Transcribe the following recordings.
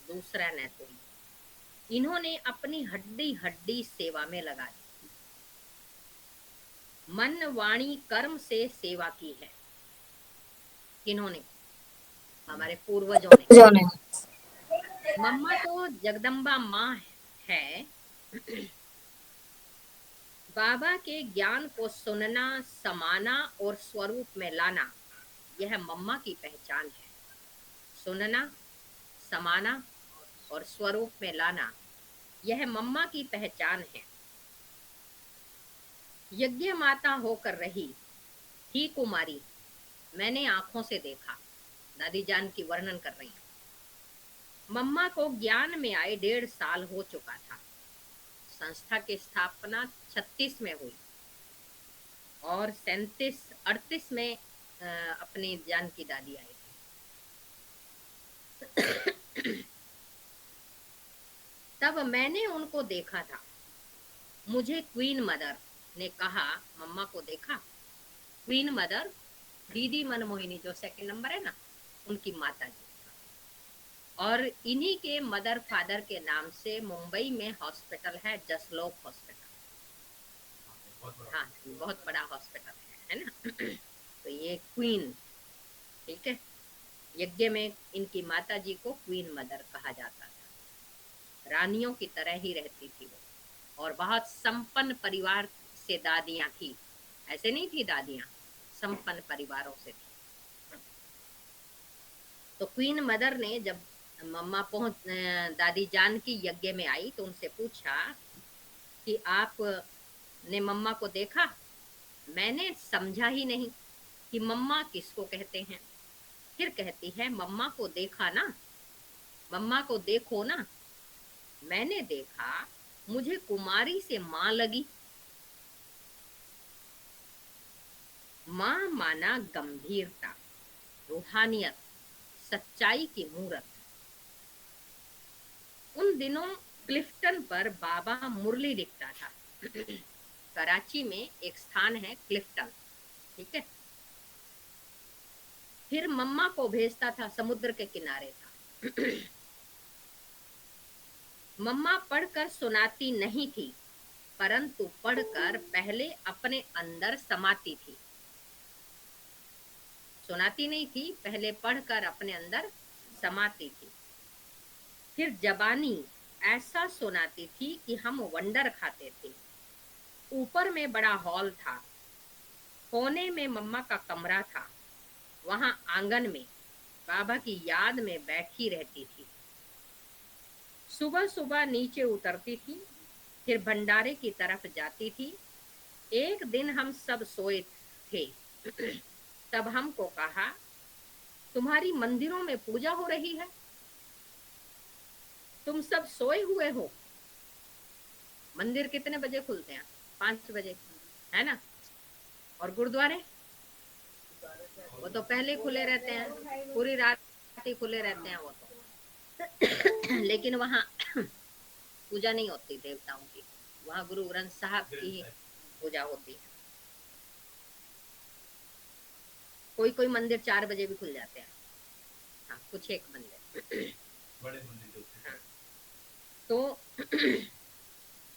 दूसरा न कोई। इन्होंने अपनी हड्डी हड्डी सेवा में लगा दी, मन वाणी कर्म से सेवा की है। किन्होंने? हमारे पूर्वजों ने। जाने। मम्मा तो जगदम्बा माँ है। बाबा के ज्ञान को सुनना, समाना और स्वरूप में लाना, यह मम्मा की पहचान है। सुनना, समाना और स्वरूप में लाना, यह मम्मा की पहचान है। यज्ञ माता होकर रही थी कुमारी, मैंने आंखों से देखा। दादी जान की वर्णन कर रही हैं। मम्मा को ज्ञान में आए 1.5 साल हो चुका था। संस्था की स्थापना 36 में हुई और 37-38 में अपनी जान की दादी आई थी। तब मैंने उनको देखा था। मुझे क्वीन मदर ने कहा, मम्मा को देखा? क्वीन मदर दीदी मनमोहिनी जो 2nd नंबर है ना, उनकी माता जी। और इन्हीं के मदर फादर के नाम से मुंबई में हॉस्पिटल है, जसलोक हॉस्पिटल। हाँ, बहुत बड़ा हॉस्पिटल है ना। तो ये क्वीन, ठीक है। यज्ञ में इनकी माता जी को क्वीन मदर कहा जाता था। रानियों की तरह ही रहती थी वो, और बहुत संपन्न परिवार से दादियां थी। ऐसे नहीं थी दादियां, संपन्न परिवारों से थी। तो क्वीन मदर ने जब मम्मा दादी जान की यज्ञ में आई तो उनसे पूछा कि आप ने मम्मा को देखा? मैंने समझा ही नहीं कि मम्मा किसको कहते हैं। फिर कहती है, मम्मा को देखा ना, मम्मा को देखो ना। मैंने देखा, मुझे कुमारी से माँ लगी। माँ माना गंभीरता, रूहानियत, सच्चाई की मूरत। उन दिनों क्लिफ्टन पर बाबा मुरली लिखता था। कराची में एक स्थान है क्लिफ्टन, ठीक है। फिर मम्मा को भेजता था, समुद्र के किनारे था। मम्मा पढ़कर सुनाती नहीं थी, परंतु पढ़कर पहले अपने अंदर समाती थी। सुनाती नहीं थी, पहले पढ़कर अपने अंदर समाती थी। फिर जबानी ऐसा सुनाती थी कि हम वंडर खाते थे। ऊपर में बड़ा हॉल था, कोने में मम्मा का कमरा था। वहां आंगन में बाबा की याद में बैठी रहती थी। सुबह सुबह नीचे उतरती थी, फिर भंडारे की तरफ जाती थी। एक दिन हम सब सोए थे। तब हमको कहा, तुम्हारी मंदिरों में पूजा हो रही है, तुम सब सोए हुए हो। मंदिर कितने बजे खुलते हैं? 5 बजे, है ना। और गुरुद्वारे, वो तो पहले खुले रहते हैं, पूरी रात ही खुले रहते हैं वो तो। लेकिन वहाँ पूजा नहीं होती देवताओं की, वहाँ गुरु ग्रंथ साहब की ही पूजा होती है। कोई कोई मंदिर 4 बजे भी खुल जाते हैं। हाँ, कुछ एक मंदिर, बड़े मंदिर होते हैं। हाँ, तो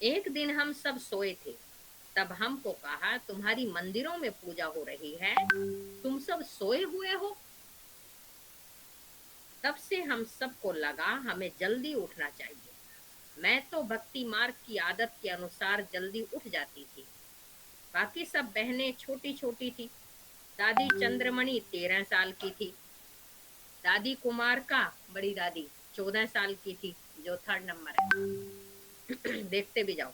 एक दिन हम सब सोए थे। तब हमको कहा, तुम्हारी मंदिरों में पूजा हो रही है, तुम सब सोए हुए हो। तब से हम सबको लगा हमें जल्दी उठना चाहिए। मैं तो भक्ति मार्ग की आदत के अनुसार जल्दी उठ जाती थी। बाकी सब बहनें छोटी छोटी थी। दादी चंद्रमणि 13 साल की थी। दादी कुमार का, बड़ी दादी 14 साल की थी, जो 3rd नंबर है। देखते भी जाओ।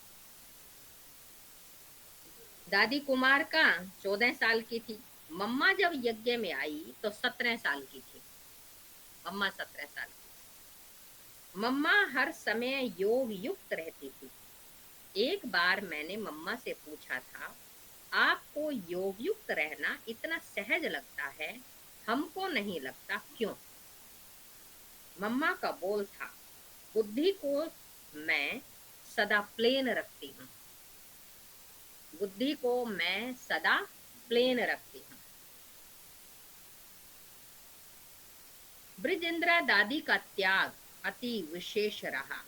दादी कुमार का 14 साल की थी। मम्मा जब यज्ञ में आई तो 17 साल की थी। मम्मा 17 साल की। मम्मा हर समय योग युक्त रहती थी। एक बार मैंने मम्मा से पूछा था, आपको योग युक्त रहना इतना सहज लगता है, हमको नहीं लगता, क्यों? मम्मा का बोल था, बुद्धि को मैं सदा प्लेन रखती हूँ। बुद्धि को मैं सदा प्लेन रखती हूँ। ब्रिजेंद्रा दादी का त्याग अति विशेष रहा।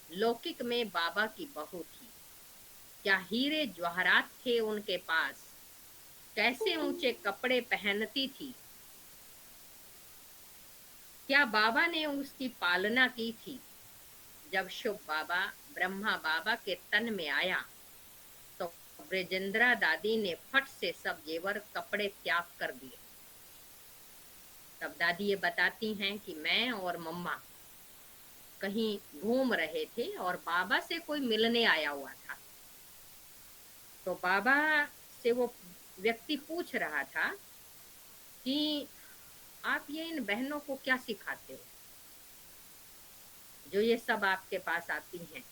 लौकिक में बाबा की बहू थी, क्या हीरे जवाहरात थे उनके पास, कैसे ऊंचे कपड़े पहनती थी, क्या बाबा ने उसकी पालना की थी। जब शुभ बाबा ब्रह्मा बाबा के तन में आया तो ब्रजेंद्रा दादी ने फट से सब जेवर कपड़े त्याग कर दिए। तब दादी ये बताती हैं कि मैं और मम्मा कहीं घूम रहे थे और बाबा से कोई मिलने आया हुआ था। तो बाबा से वो व्यक्ति पूछ रहा था कि आप ये इन बहनों को क्या सिखाते हो जो ये सब आपके पास आती हैं।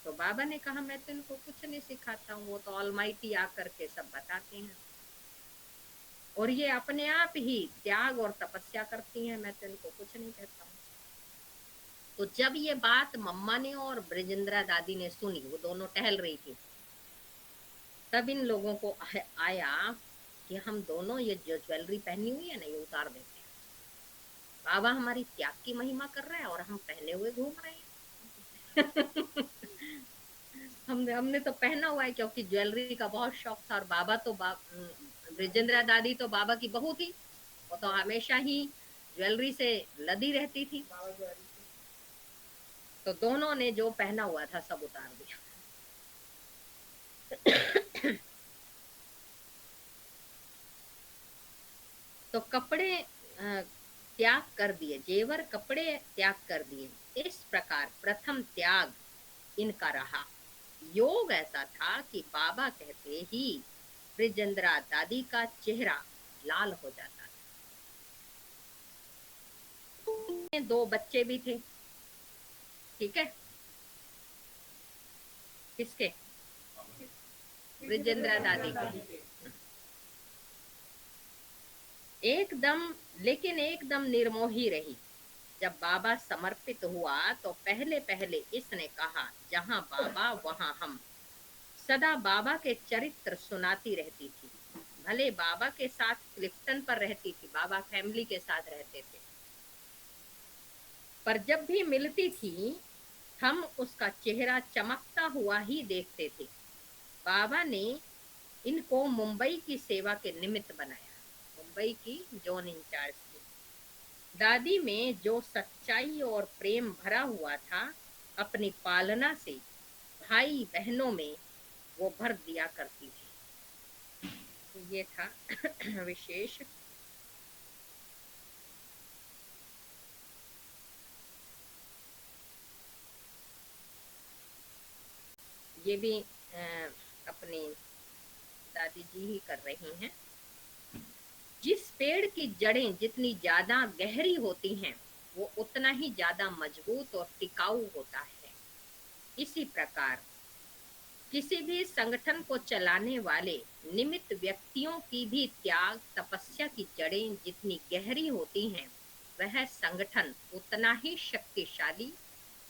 तो बाबा ने कहा मैं तो इनको कुछ नहीं सिखाता हूँ, वो तो ऑलमाइटी आकर के सब बताते हैं और ये अपने आप ही त्याग और तपस्या करती हैं, मैं तो इनको कुछ नहीं कहता हूँ। तो जब ये बात मम्मा ने और ब्रजेंद्रा दादी ने सुनी, वो दोनों टहल रही थी, तब इन लोगों को आया कि हम दोनों ये जो ज्वेलरी पहनी हुई है ना ये उतार देते हैं। बाबा हमारी त्याग की महिमा कर रहा है और हम पहने हुए घूम रहे हैं। हमने तो पहना हुआ है क्योंकि ज्वेलरी का बहुत शौक था और बाबा तो ब्रजेंद्रा दादी तो बाबा की बहू थी, वो तो हमेशा ही ज्वेलरी से लदी रहती थी। तो दोनों ने जो पहना हुआ था सब उतार दिया। तो कपड़े त्याग कर दिए, जेवर कपड़े त्याग कर दिए। इस प्रकार प्रथम त्याग इनका रहा। योग ऐसा था कि बाबा कहते ही ब्रजेंद्रा दादी का चेहरा लाल हो जाता था। दो बच्चे भी थे, ठीक है, किसके, ब्रजेंद्रा दादी के। एकदम, लेकिन एकदम निर्मोही रही। जब बाबा समर्पित हुआ तो पहले पहले इसने कहा जहाँ बाबा वहाँ हम। सदा बाबा के चरित्र सुनाती रहती थी। भले बाबा के साथ क्लिफ्टन पर रहती थी, बाबा फैमिली के साथ रहते थे, पर जब भी मिलती थी हम उसका चेहरा चमकता हुआ ही देखते थे। बाबा ने इनको मुंबई की सेवा के निमित्त बनाया, मुंबई की जोन इंचार्ज थी। दादी में जो सच्चाई और प्रेम भरा हुआ था, अपनी पालना से भाई बहनों में वो भर दिया करती थी। ये था विशेष। ये भी अपनी दादी जी ही कर रही हैं। जिस पेड़ की जड़ें जितनी ज्यादा गहरी होती हैं वो उतना ही ज्यादा मजबूत और टिकाऊ होता है। इसी प्रकार किसी भी संगठन को चलाने वाले निमित्त व्यक्तियों की भी त्याग तपस्या की जड़ें जितनी गहरी होती हैं वह संगठन उतना ही शक्तिशाली,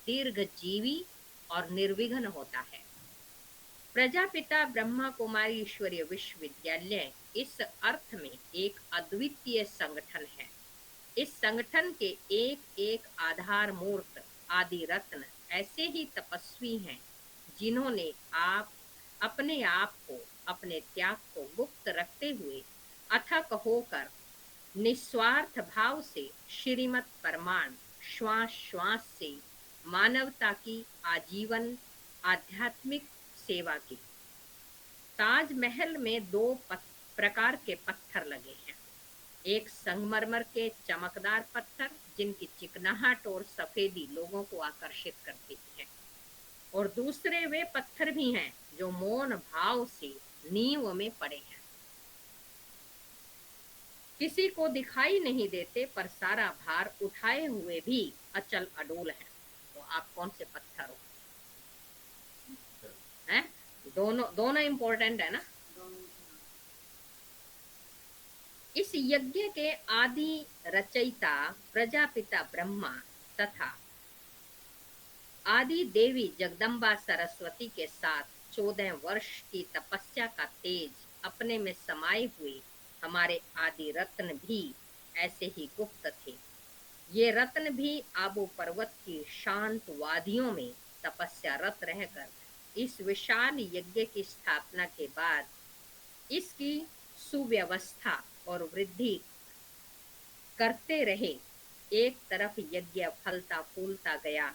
दीर्घजीवी और निर्विघ्न होता है। प्रजापिता ब्रह्मा कुमारी ईश्वरीय विश्वविद्यालय इस अर्थ में एक अद्वितीय संगठन है। इस संगठन के एक एक आधार मूर्त आदि रत्न ऐसे ही तपस्वी हैं जिन्होंने आप अपने आप को, अपने त्याग को गुप्त रखते हुए अथक होकर निस्वार्थ भाव से श्रीमत परमाण श्वास श्वास से मानवता की आजीवन आध्यात्मिक सेवा की। ताजमहल में दो प्रकार के पत्थर लगे हैं। एक संगमरमर के चमकदार पत्थर जिनकी चिकनाहट और सफेदी लोगों को आकर्षित करती है, और दूसरे वे पत्थर भी हैं जो मौन भाव से नींव में पड़े हैं, किसी को दिखाई नहीं देते पर सारा भार उठाए हुए भी अचल अडोल हैं। तो आप कौन से पत्थर हो? हैं? दोनों दोनों इम्पोर्टेंट है ना। इस यज्ञ के आदि रचयिता प्रजापिता ब्रह्मा तथा आदि देवी जगदम्बा सरस्वती के साथ 14 वर्ष की तपस्या का तेज अपने में समाये हुए हमारे आदि रत्न भी ऐसे ही गुप्त थे। ये रत्न भी आबू पर्वत की शांत वादियों में तपस्यारत रहकर इस विशाल यज्ञ की स्थापना के बाद इसकी सुव्यवस्था और वृद्धि करते रहे। एक तरफ यज्ञ फलता फूलता गया,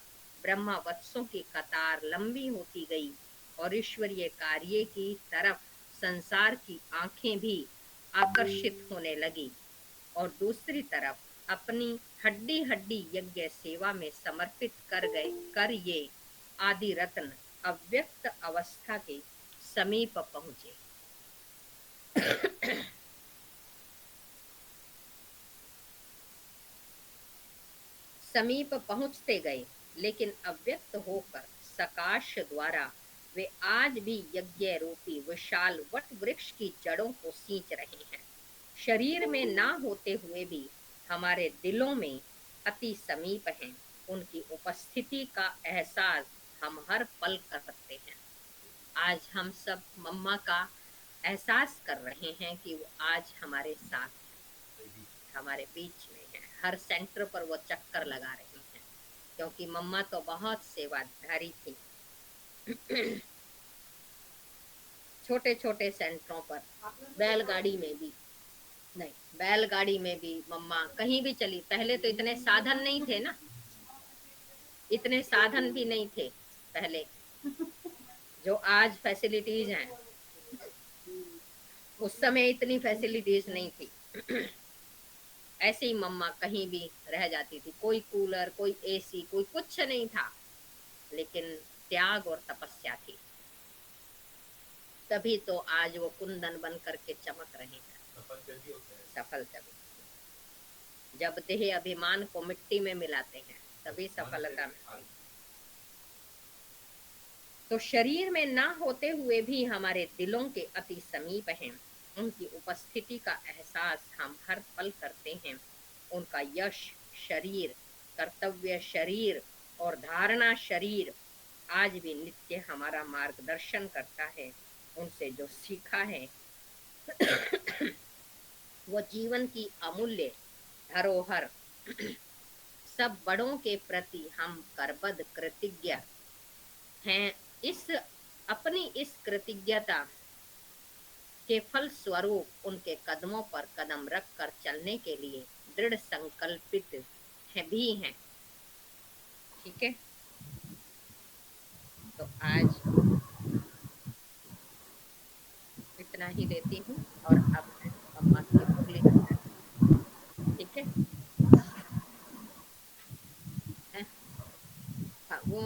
ब्रह्मवत्सों की कतार लंबी होती गई और ईश्वरीय कार्य की तरफ संसार की आंखें भी आकर्षित होने लगी, और दूसरी तरफ अपनी हड्डी हड्डी यज्ञ सेवा में समर्पित कर ये आदि रत्न अव्यक्त अवस्था के समीप पहुंचे। समीप पहुंचते गए, लेकिन अव्यक्त होकर सकाश द्वारा वे आज भी यज्ञ रूपी विशाल वट वृक्ष की जड़ों को सींच रहे हैं। शरीर में ना होते हुए भी हमारे दिलों में अति समीप हैं। उनकी उपस्थिति का एहसास हम हर पल करते हैं। आज हम सब मम्मा का एहसास कर रहे हैं कि वो आज हमारे साथ हैं, हमारे बीच में है। हर सेंटर पर वो चक्कर लगा रही हैं, क्योंकि मम्मा तो बहुत सेवाधारी थी। छोटे छोटे सेंटरों पर, बैलगाड़ी में भी नहीं, बैलगाड़ी में भी मम्मा कहीं भी चली। पहले तो इतने साधन नहीं थे ना, इतने साधन भी नहीं थे पहले, जो आज फैसिलिटीज हैं। उस समय इतनी फैसिलिटीज नहीं थी। ऐसे ही मम्मा कहीं भी रह जाती थी, कोई कूलर, कोई एसी, कोई कुछ नहीं था, लेकिन त्याग और तपस्या थी। तभी तो आज वो कुंदन बन करके चमक रहे हैं। सफल तभी, जब देह अभिमान को मिट्टी में मिलाते हैं तभी सफलता मिलती है। तो शरीर में ना होते हुए भी हमारे दिलों के अति समीप हैं। उनकी उपस्थिति का एहसास हम हर पल करते हैं। उनका यश शरीर, कर्तव्य शरीर और धारणा शरीर आज भी नित्य हमारा मार्गदर्शन करता है। उनसे जो सीखा है वो जीवन की अमूल्य धरोहर। सब बड़ों के प्रति हम करबद्ध कृतज्ञ हैं। अपनी इस कृतज्ञता के फल स्वरूप उनके कदमों पर कदम रख कर चलने के लिए दृढ़ संकल्पित भी हैं। ठीक है, तो आज इतना ही लेती हूँ, और अब मैं मम्मा की मुरली बजाती। ठीक है, हाँ, वो